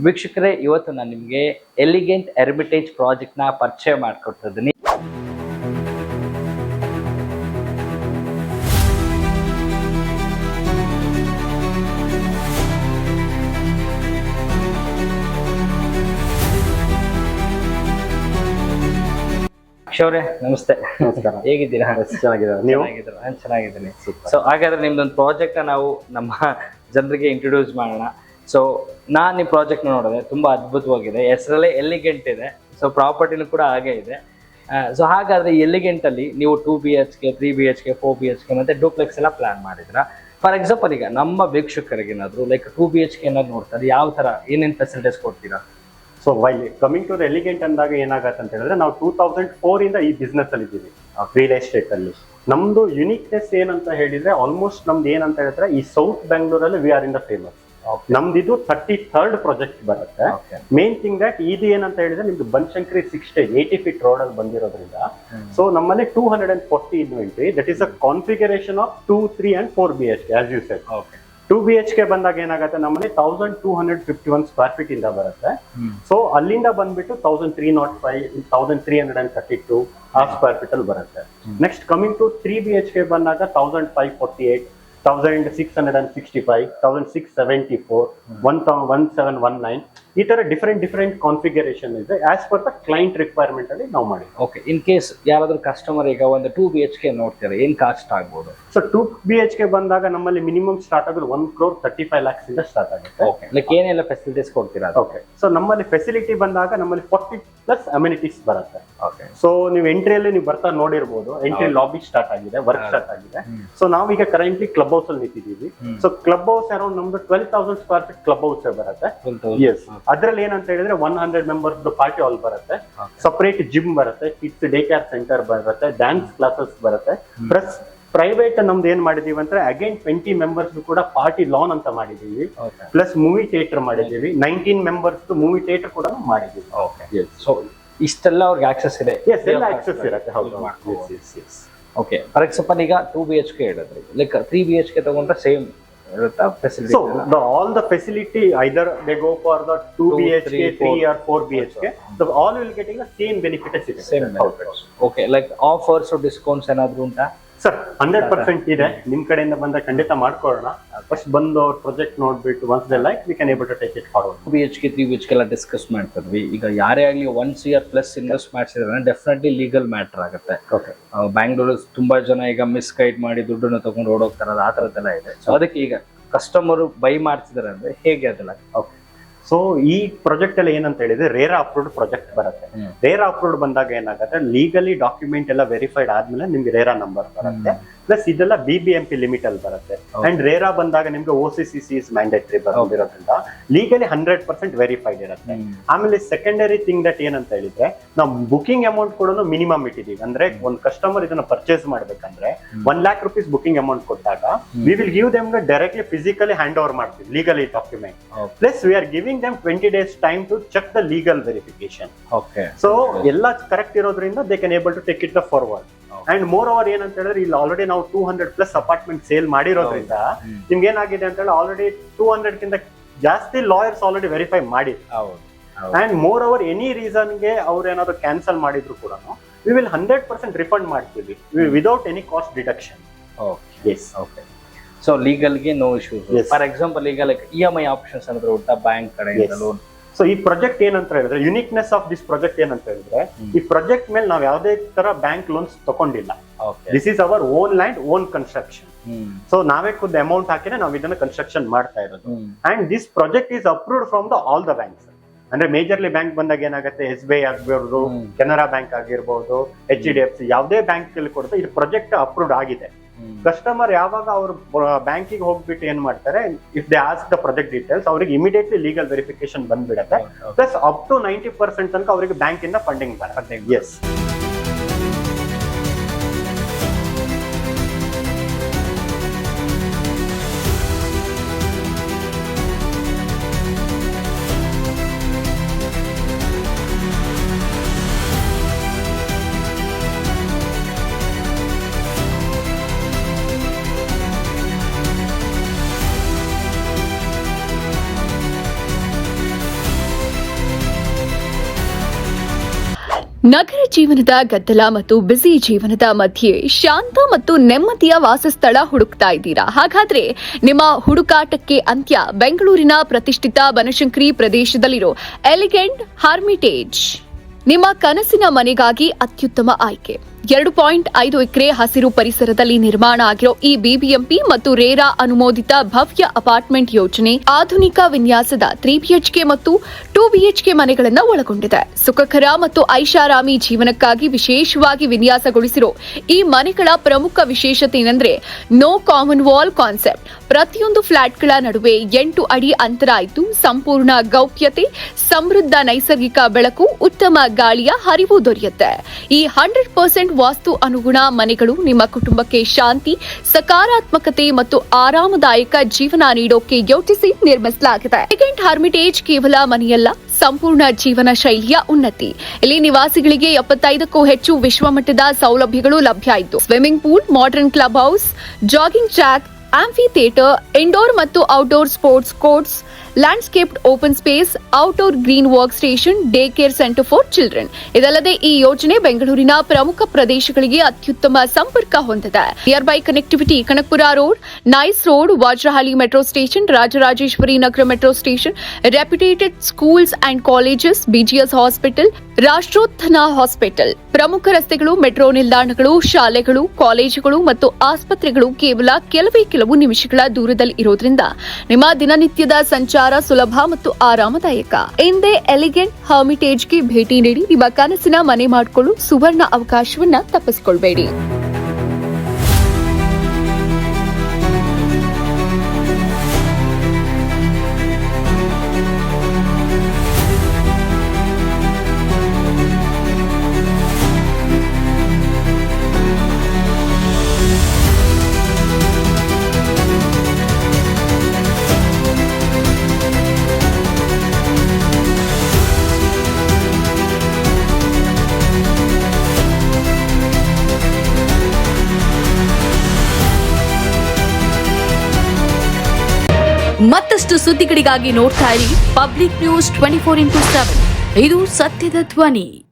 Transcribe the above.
ವೀಕ್ಷಕರೇ, ಇವತ್ತು ನಾನು ನಿಮಗೆ ಎಲಿಗೆಂಟ್ ಹೆರ್ಮಿಟೇಜ್ ಪ್ರಾಜೆಕ್ಟ್ನ ಪರಿಚಯ ಮಾಡಿಕೊಡ್ತಿದ್ದೀನಿ. ಅಕ್ಷವ್ರೆ ನಮಸ್ತೆ. ನಮಸ್ಕಾರ. ಹೇಗಿದ್ದೀರಾ? ಚೆನ್ನಾಗಿದ್ದಾರೆ. ನೀವು? ನಾನು ಚೆನ್ನಾಗಿದ್ದೀನಿ. ಸೊ ಹಾಗಾದ್ರೆ ನಿಮ್ದೊಂದು ಪ್ರಾಜೆಕ್ಟ್ ನಾವು ನಮ್ಮ ಜನರಿಗೆ ಇಂಟ್ರೊಡ್ಯೂಸ್ ಮಾಡೋಣ. ಸೊ ನಾನು ಈ ಪ್ರಾಜೆಕ್ಟ್ ನೋಡಿದೆ, ತುಂಬಾ ಅದ್ಭುತವಾಗಿದೆ. ಹೆಸರಲ್ಲೇ ಎಲಿಗೆಂಟ್ ಇದೆ, ಸೊ ಪ್ರಾಪರ್ಟಿನೂ ಕೂಡ ಹಾಗೆ ಇದೆ. ಸೊ ಹಾಗಾದ್ರೆ ಎಲಿಗೆಂಟ್ ಅಲ್ಲಿ ನೀವು 2 BHK, 3 BHK, 4 BHK ಮತ್ತೆ ಡೂಪ್ಲೆಕ್ಸ್ ಎಲ್ಲ ಪ್ಲಾನ್ ಮಾಡಿದ್ರ. ಫಾರ್ ಎಕ್ಸಾಂಪಲ್, ಈಗ ನಮ್ಮ ವೀಕ್ಷಕರಿಗೆ ಏನಾದ್ರು ಲೈಕ್ 2 BHK ಏನಾದ್ರು ನೋಡ್ತಾರೆ, ಯಾವ ತರ ಏನೇನು ಫೆಸಿಲಿಟೀಸ್ ಕೊಡ್ತೀರಾ? So while coming to the elegant ಅಂದಾಗ ಏನಾಗತ್ತೆ ಅಂತ ಹೇಳಿದ್ರೆ, ನಾವು 2004 ಇಂದ ಈ ಬಿಸ್ನೆಸ್ ಅಲ್ಲಿ ಇದ್ದೀವಿ, ರಿಯಲ್ ಎಸ್ಟೇಟ್ ಅಲ್ಲಿ. ನಮ್ದು ಯುನಿಕ್ನೆಸ್ ಏನಂತ ಹೇಳಿದ್ರೆ, ಆಲ್ಮೋಸ್ಟ್ ನಮ್ದು ಏನಂತ ಹೇಳಿದ್ರೆ, ಈ ಸೌತ್ ಬೆಂಗಳೂರಲ್ಲಿ we are in the famous. ನಮ್ದಿದು 33rd ಪ್ರಾಜೆಕ್ಟ್ ಬರುತ್ತೆ. ಮೇನ್ ಥಿಂಗ್ ದಟ್ ಇದು ಏನಂತ ಹೇಳಿದ್ರೆ, ನಿಮ್ದು ಬನಶಂಕರಿ 6 stage 80 feet ರೋಡ್ ಅಲ್ಲಿ ಬಂದಿರೋದ್ರಿಂದ, ಸೊ ನಮ್ಮಲ್ಲಿ 240 inventory, that is a configuration of 2, 3 and 4 BHK as you said. 2 BHK ಬಂದಾಗ ಏನಾಗುತ್ತೆ, ನಮ್ಮಲ್ಲಿ 1251 ಸ್ಕ್ವೇರ್ ಫೀಟ್ ಇಂದ ಬರುತ್ತೆ. ಸೊ ಅಲ್ಲಿಂದ ಬಂದ್ಬಿಟ್ಟು 1305, 1332 ಹಾಫ್ ಸ್ಕ್ವೇರ್ ಫೀಟ್ ಅಲ್ಲಿ ಬರುತ್ತೆ. ನೆಕ್ಸ್ಟ್ ಕಮಿಂಗ್ ಟು 3 BHK ಬಂದಾಗ 1548, 1665, 1674, 1719, ಈ ತರ ಡಿಫರೆಂಟ್ ಕಾನ್ಫಿಗರೇಷನ್ ಇದೆ as per the client requirement ಅಲ್ಲಿ ನಾವು ಮಾಡಿ. ಓಕೆ, ಇನ್ ಕೇಸ್ ಯಾರಾದ್ರೂ ಕಸ್ಟಮರ್ ಈಗ ಒಂದು 2 BHK ನೋಡ್ತಾರೆ, ಏನ್ ಕಾಸ್ಟ್ ಆಗ್ಬೋದು? ಸೊ 2 BHK ಬಂದಾಗ ನಮ್ಮಲ್ಲಿ ಮಿನಿಮಮ್ ಸ್ಟಾರ್ಟ್ ಆಗೋದು 1,35 lakhs ಇಂದ ಸ್ಟಾರ್ಟ್ ಆಗುತ್ತೆ. ಓಕೆ, ಲೈಕ್ ಏನೆಲ್ಲ ಫೆಸಿಲಿಟೀಸ್ ಕೊಡ್ತೀರಾ? ಓಕೆ, ಸೊ ನಮ್ಮಲ್ಲಿ ಫೆಸಿಲಿಟಿ ಬಂದಾಗ ನಮ್ಮಲ್ಲಿ 40+ ಅಮ್ಯುನಿಟೀಸ್ ಬರುತ್ತೆ. ಓಕೆ, ಸೊ ನೀವು ಎಂಟ್ರಿಯಲ್ಲಿ ನೀವು ಬರ್ತಾ ನೋಡಿರ್ಬೋದು, ಎಂಟ್ರಿ ಲಾಬಿ ಸ್ಟಾರ್ಟ್ ಆಗಿದೆ, ವರ್ಕ್ ಸ್ಟಾರ್ಟ್ ಆಗಿದೆ. ಸೊ ನಾವೀಗ ಕರೆಂಟ್ಲಿ ಕ್ಲಬ್ ಹೌಸ್ ಅಲ್ಲಿ ನಿಂತಿದ್ದೀವಿ. ಸೊ ಕ್ಲಬ್ ಹೌಸ್ ಅರೌಂಡ್ ನಮ್ದು 12,000 ಸ್ಕ್ವೇರ್ ಫೀಟ್ ಕ್ಲಬ್ ಹೌಸ್ ಬರುತ್ತೆ. ಎಸ್, ಅದ್ರಲ್ಲಿ ಏನಂತ ಹೇಳಿದ್ರೆ 100 ಮೆಂಬರ್ಸ್ ಪಾರ್ಟಿ ಹಾಲ್ ಬರುತ್ತೆ, ಸಪರೇಟ್ ಜಿಮ್ ಬರುತ್ತೆ, ಕಿಡ್ಸ್ ಡೇ ಕೇರ್ ಸೆಂಟರ್ ಬರುತ್ತೆ, ಡ್ಯಾನ್ಸ್ ಕ್ಲಾಸಸ್ ಬರುತ್ತೆ. ಪ್ಲಸ್ ಪ್ರೈವೇಟ್ ನಮ್ದು ಏನ್ ಮಾಡಿದೀವಿ ಅಂದ್ರೆ ಅಗೇನ್ 20 ಮೆಂಬರ್ಸ್ ಕೂಡ ಪಾರ್ಟಿ ಲಾನ್ ಅಂತ ಮಾಡಿದೀವಿ. ಪ್ಲಸ್ ಮೂವಿ ಥಿಯೇಟರ್ ಮಾಡಿದೀವಿ, 19 ಮೆಂಬರ್ಸ್ ಮೂವಿ ಥಿಯೇಟರ್ ಕೂಡ ಮಾಡಿದೀವಿ. ಓಕೆ, ಸೊ ಇಷ್ಟೆಲ್ಲ ಅವ್ರಿಗೆ ಆಕ್ಸೆಸ್ ಇದೆ? ಎಸ್, ಎಲ್ಲ ಆಕ್ಸೆಸ್ ಇರುತ್ತೆ. ಹೌದು. ಓಕೆ, ಫಾರ್ ಎಕ್ಸಾಂಪಲ್ ಈಗ 2 BHK ಹೇಳಿದ್ರಿ, ಲೈಕ್ 3 BHK ತಗೊಂಡ್ರೆ ಸೇಮ್ ಇರುತ್ತಾ facility? So all the facility, either they go for the 2 BHK, 3 or 4 BHK, so all will getting the same benefit as it. Same benefits. Okay, like offers or discounts ಏನಾದ್ರು ಉಂಟಾ? Sir 100% ಇದೆ. ನಿಮ್ ಕಡೆಯಿಂದ ಬಂದ ಖಂಡಿತ ಮಾಡ್ಕೊಳ್ಳೋಣ. First ಬಂದು ಅವ್ರ ಪ್ರಾಜೆಕ್ಟ್ ನೋಡ್ಬಿಟ್ಟು once they like, we can able to take it forward. 2 BHK, 3 BHK ಎಲ್ಲ ಡಿಸ್ಕಸ್ ಮಾಡ್ತಿದ್ವಿ. ಈಗ ಯಾರೇ ಆಗ್ಲಿ 1 year plus ಇನ್ವೆಸ್ಟ್ ಮಾಡಿಸಿದ್ರೆ ಡೆಫಿನೆಟ್ಲಿ ಲೀಗಲ್ ಮ್ಯಾಟರ್ ಆಗುತ್ತೆ. ಬ್ಯಾಂಗ್ಳೂರ್ ತುಂಬಾ ಜನ ಈಗ ಮಿಸ್ಗೈಡ್ ಮಾಡಿ ದುಡ್ಡನ್ನು ತಗೊಂಡು ಓಡೋಗ್ತಾರಲ್ಲ, ಆ ತರದ್ದೆಲ್ಲ ಇದೆ. ಸೊ ಅದಕ್ಕೆ ಈಗ ಕಸ್ಟಮರ್ ಬೈ ಮಾಡ್ತಿದಾರೆ ಅಂದ್ರೆ ಹೇಗೆ ಅದೆಲ್ಲ? ಓಕೆ, ಸೊ ಈ ಪ್ರಾಜೆಕ್ಟ್ ಅಲ್ಲಿ ಏನಂತ ಹೇಳಿದ್ರೆ ರೇರಾ ಅಪ್ರೂವ್ಡ್ ಪ್ರಾಜೆಕ್ಟ್ ಬರುತ್ತೆ. ರೇರಾ ಅಪ್ರೂವ್ಡ್ ಬಂದಾಗ ಏನಾಗುತ್ತೆ, ಲೀಗಲಿ ಡಾಕ್ಯುಮೆಂಟ್ ಎಲ್ಲ ವೆರಿಫೈಡ್ ಆದ್ಮೇಲೆ ನಿಮ್ಗೆ ರೇರಾ ನಂಬರ್ ಬರುತ್ತೆ. ಪ್ಲಸ್ ಇದೆಲ್ಲ BBMP ಲಿಮಿಟ್ ಅಲ್ಲಿ ಬರುತ್ತೆ. ಅಂಡ್ ರೇರಾ ಬಂದಾಗ ನಿಮ್ಗೆ OCCC ಇಸ್ ಮ್ಯಾಂಡೇಟರಿ ಬರೋದ್ರಿಂದ ಲೀಗಲಿ 100% ವೆರಿಫೈಡ್ ಇರುತ್ತೆ. ಆಮೇಲೆ ಸೆಕೆಂಡರಿ ಥಿಂಗ್ ದಟ್ ಏನಂತ ಹೇಳಿದ್ರೆ, ನಾವು ಬುಕಿಂಗ್ ಅಮೌಂಟ್ ಕೂಡ ಮಿನಿಮಮ್ ಇಟ್ಟಿದೀವಿ. ಅಂದ್ರೆ ಒಂದು ಕಸ್ಟಮರ್ ಇದನ್ನ ಪರ್ಚೇಸ್ ಮಾಡ್ಬೇಕಂದ್ರೆ 1 lakh rupees ಬುಕಿಂಗ್ ಅಮೌಂಟ್ ಕೊಟ್ಟಾಗ we will give them directly physically hand over ಮಾಡ್ತೀವಿ legally document. Plus we are giving them 20 days time to check the legal verification. Okay, so ಎಲ್ಲ correct ಇರೋದ್ರಿಂದ they can able to take it the forward. And moreover ಏನಂತ ಹೇಳಿದ್ರೆ, ಇಲ್ಲಿ already ನಾವು 200+ apartment sale ಮಾಡಿರೋದ್ರಿಂದ ನಿಮ್ಗೆ ಏನಾಗಿದೆ ಅಂತ ಹೇಳಿ, ಆಲ್ರೆಡಿ 200 ಕಿಂತ ಜಾಸ್ತಿ ಲಾಯರ್ಸ್ ಆಲ್ರೆಡಿ ವೆರಿಫೈ ಮಾಡಿ. ಅಂಡ್ ಮೋರ್ ಓವರ್ ಎನಿ ರೀಸನ್ಗೆ ಅವ್ರು ಏನಾದ್ರು ಕ್ಯಾನ್ಸಲ್ ಮಾಡಿದ್ರು ಕೂಡ ವಿ ವಿಲ್ 100% ರಿಫಂಡ್ ಮಾಡ್ತೀವಿ without any cost deduction. Yes, okay. So ಲೀಗಲ್ಗೆ ನೋ ಇಶ್ಯೂಸ್. ಫಾರ್ ಎಕ್ಸಾಂಪಲ್ ಈಗ ಲೈಕ್ EMI ಆಪ್ಷನ್ಸ್ ಅಂದ್ರೆ ಉಂಟಾ ಬ್ಯಾಂಕ್ ಕಡೆಯಿಂದ ಲೋನ್? ಸೊ ಈ ಪ್ರಾಜೆಕ್ಟ್ ಏನಂತ ಹೇಳಿದ್ರೆ, ಯುನಿಕ್ನೆಸ್ ಆಫ್ ದಿಸ್ ಪ್ರಾಜೆಕ್ಟ್ ಏನಂತ ಹೇಳಿದ್ರೆ, ಈ ಪ್ರಾಜೆಕ್ಟ್ ಮೇಲೆ ನಾವು ಯಾವುದೇ ತರ ಬ್ಯಾಂಕ್ ಲೋನ್ಸ್ ತಗೊಂಡಿಲ್ಲ. This is our own land, own construction. So ನಾವೇ ಖುದ್ದು ಅಮೌಂಟ್ ಹಾಕಿನೇ ನಾವು ಇದನ್ನ ಕನ್ಸ್ಟ್ರಕ್ಷನ್ ಮಾಡ್ತಾ ಇರೋದು. And this project is approved from the all the banks. ಅಂದ್ರೆ ಮೇಜರ್ಲಿ ಬ್ಯಾಂಕ್ ಬಂದಾಗ ಏನಾಗುತ್ತೆ, SBI ಆಗಿರ್ಬೋದು, ಕೆನರಾ ಬ್ಯಾಂಕ್ ಆಗಿರ್ಬೋದು, HDFC, ಯಾವುದೇ ಬ್ಯಾಂಕ್ ಅಲ್ಲಿ ಕೊಡ್ತಾ ಇದು ಪ್ರಾಜೆಕ್ಟ್ ಅಪ್ರೂವ್ಡ್ ಆಗಿದೆ. ಕಸ್ಟಮರ್ ಯಾವಾಗ ಅವ್ರ ಬ್ಯಾಂಕಿಗೆ ಹೋಗ್ಬಿಟ್ಟು ಏನ್ ಮಾಡ್ತಾರೆ, if they ask the project details, ಅವ್ರಿಗೆ ಇಮಿಡಿಯೇಟ್ಲಿ ಲೀಗಲ್ ವೆರಿಫಿಕೇಶನ್ ಬಂದ್ಬಿಡುತ್ತೆ. ಪ್ಲಸ್ ಅಪ್ ಟು 90% ತನಕ ಅವರಿಗೆ ಬ್ಯಾಂಕ್ ಇಂದ ಫಂಡಿಂಗ್ ಬರುತ್ತೆ. ಎಸ್. ನಗರ ಜೀವನದ ಗದ್ದಲ ಮತ್ತು ಬ್ಯುಸಿ ಜೀವನದ ಮಧ್ಯೆ ಶಾಂತ ಮತ್ತು ನೆಮ್ಮದಿಯ ವಾಸಸ್ಥಳ ಹುಡುಕ್ತಾ ಇದ್ದೀರಾ? ಹಾಗಾದ್ರೆ ನಿಮ್ಮ ಹುಡುಕಾಟಕ್ಕೆ ಅಂತ್ಯ ಬೆಂಗಳೂರಿನ ಪ್ರತಿಷ್ಠಿತ ಬನಶಂಕರಿ ಪ್ರದೇಶದಲ್ಲಿರೋ ಎಲಿಗೆಂಟ್ ಹರ್ಮಿಟೇಜ್. ನಿಮ್ಮ ಕನಸಿನ ಮನೆಗಾಗಿ ಅತ್ಯುತ್ತಮ ಆಯ್ಕೆ. 2.5 ಎಕರೆ ಹಸಿರು ಪರಿಸರದಲ್ಲಿ ನಿರ್ಮಾಣ ಆಗಿರೋ ಈ ಬಿಬಿಎಂಪಿ ಮತ್ತು ರೇರಾ ಅನುಮೋದಿತ ಭವ್ಯ ಅಪಾರ್ಟ್ಮೆಂಟ್ ಯೋಜನೆ ಆಧುನಿಕ ವಿನ್ಯಾಸದ 3 BHK ಮತ್ತು 2 BHK ಮನೆಗಳನ್ನು ಒಳಗೊಂಡಿದೆ. ಸುಖಕರ ಮತ್ತು ಐಷಾರಾಮಿ ಜೀವನಕ್ಕಾಗಿ ವಿಶೇಷವಾಗಿ ವಿನ್ಯಾಸಗೊಳಿಸಿರೋ ಈ ಮನೆಗಳ ಪ್ರಮುಖ ವಿಶೇಷತೆ ಏನಂದ್ರೆ ನೋ ಕಾಮನ್ ವಾಲ್ ಕಾನ್ಸೆಪ್ಟ್. ಪ್ರತಿಯೊಂದು ಫ್ಲಾಟ್ಗಳ ನಡುವೆ 8 ಅಡಿ ಅಂತರ ಇದ್ದು ಸಂಪೂರ್ಣ ಗೌಪ್ಯತೆ, ಸಮೃದ್ಧ ನೈಸರ್ಗಿಕ ಬೆಳಕು, ಉತ್ತಮ ಗಾಳಿಯ ಹರಿವು ದೊರೆಯುತ್ತೆ. ಈ 100% ವಾಸ್ತು ಅನುಗುಣ ಮನೆಗಳು ನಿಮ್ಮ ಕುಟುಂಬಕ್ಕೆ ಶಾಂತಿ, ಸಕಾರಾತ್ಮಕತೆ ಮತ್ತು ಆರಾಮದಾಯಕ ಜೀವನ ನೀಡೋಕೆ ಯೋಚಿಸಿ ನಿರ್ಮಿಸಲಾಗಿದೆ. ಎಲಿಗೆಂಟ್ ಹರ್ಮಿಟೇಜ್ ಕೇವಲ ಮನೆಯಲ್ಲ, ಸಂಪೂರ್ಣ ಜೀವನ ಶೈಲಿಯ ಉನ್ನತಿ. ಇಲ್ಲಿ ನಿವಾಸಿಗಳಿಗೆ 75ಕ್ಕೂ ಹೆಚ್ಚು ವಿಶ್ವಮಟ್ಟದ ಸೌಲಭ್ಯಗಳು ಲಭ್ಯ ಇದ್ದು swimming pool, modern club house, jogging track, amphitheatre, indoor ಮತ್ತು outdoor sports courts, landscaped open space, outdoor green work station, day care centre for children. ಇದಲ್ಲದೆ ಈ ಯೋಜನೆ ಬೆಂಗಳೂರಿನ ಪ್ರಮುಖ ಪ್ರದೇಶಗಳಿಗೆ ಅತ್ಯುತ್ತಮ ಸಂಪರ್ಕ ಹೊಂದಿದೆ. Nearby connectivity Kanakapura road, NICE road, Vajarahalli metro station, Rajarajeshwari Nagar metro station, reputed schools and colleges, BGS hospital, Rashtrotthana hospital. ಪ್ರಮುಖ ರಸ್ತೆಗಳು, ಮೆಟ್ರೋ ನಿಲ್ದಾಣಗಳು, ಶಾಲೆಗಳು, ಕಾಲೇಜುಗಳು ಮತ್ತು ಆಸ್ಪತ್ರೆಗಳು ಕೇವಲ ಕೆಲವು ನಿಮಿಷಗಳ ದೂರದಲ್ಲಿ ಇರೋದ್ರಿಂದ ನಿಮ್ಮ ದಿನನಿತ್ಯದ ಸಂಚಾರ ಸುಲಭ ಮತ್ತು ಆರಾಮದಾಯಕ. ಇಂದೇ ಎಲಿಗೆಂಟ್ ಹರ್ಮಿಟೇಜ್ಗೆ ಭೇಟಿ ನೀಡಿ ನಿಮ್ಮ ಕನಸಿನ ಮನೆ ಮಾಡಿಕೊಳ್ಳಲು ಸುವರ್ಣ ಅವಕಾಶವನ್ನ ತಪ್ಪಿಸಿಕೊಳ್ಬೇಡಿ. ಮತ್ತಷ್ಟು ಸುದ್ದಿಗಳಿಗಾಗಿ ನೋಡ್ತಾ ಇರಿ ಪಬ್ಲಿಕ್ ನ್ಯೂಸ್ 24x7. ಇದು ಸತ್ಯದ ಧ್ವನಿ.